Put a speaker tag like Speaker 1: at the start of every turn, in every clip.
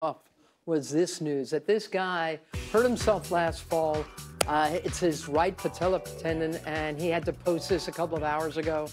Speaker 1: off was this news that this guy hurt himself last fall. It's his right patella tendon, and he had to post this a couple of hours ago.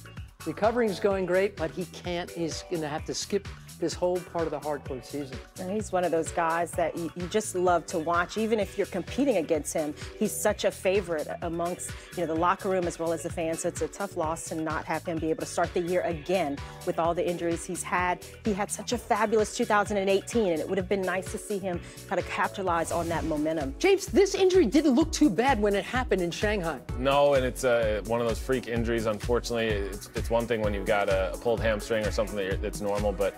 Speaker 1: Recovering is going great, but he can't. He's going to have to skip this whole part of the hardcore season.
Speaker 2: And he's one of those guys that you just love to watch, even if you're competing against him. He's such a favorite amongst the locker room as well as the fans. So it's a tough loss to not have him be able to start the year again with all the injuries he's had. He had such a fabulous 2018, and it would have been nice to see him kind of capitalize on that momentum.
Speaker 1: James, this injury didn't look too bad when it happened in Shanghai.
Speaker 3: No, and it's one of those freak injuries, unfortunately. It's one thing when you've got a pulled hamstring or something that's normal, but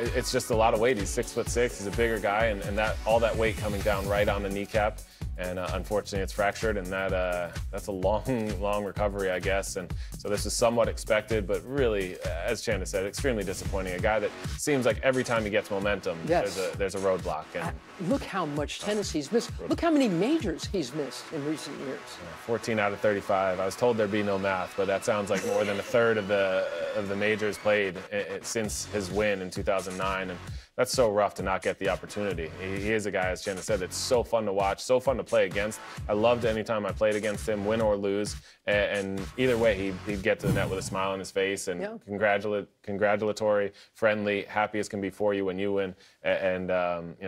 Speaker 3: it's just a lot of weight. He's 6'6". He's a bigger guy, and that all that weight coming down right on the kneecap. And unfortunately, it's fractured, and that's a long recovery, I guess. And so this is somewhat expected, but really, as Chanda said, extremely disappointing. A guy that seems like every time he gets momentum,
Speaker 1: yes,
Speaker 3: there's a roadblock. And
Speaker 1: look how much tennis he's missed. Look how many majors he's missed in recent years.
Speaker 3: 14 out of 35. I was told there'd be no math, but that sounds like more than a third of the majors played since his win in 2009. And that's so rough to not get the opportunity. He is a guy, as Chanda said, that's so fun to watch, so fun to play against. I loved any time I played against him, win or lose. And either way, he'd get to the net with a smile on his face and congratulatory, friendly, happy as can be for you when you win, and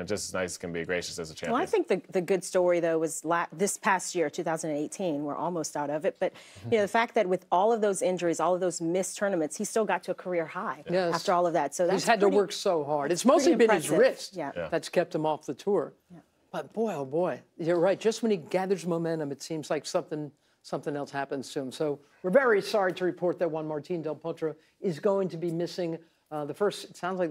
Speaker 3: just as nice as can be, gracious as a champion.
Speaker 2: Well, I think the good story, though, was this past year, 2018. We're almost out of it. But, the fact that with all of those injuries, all of those missed tournaments, he still got to a career high after all of that. So that's
Speaker 1: he's had to work so hard. It's mostly been his wrist that's kept him off the tour.
Speaker 2: Yeah.
Speaker 1: But boy, oh boy, you're right. Just when he gathers momentum, it seems like something else happens to him. So we're very sorry to report that Juan Del Potro is going to be missing it sounds like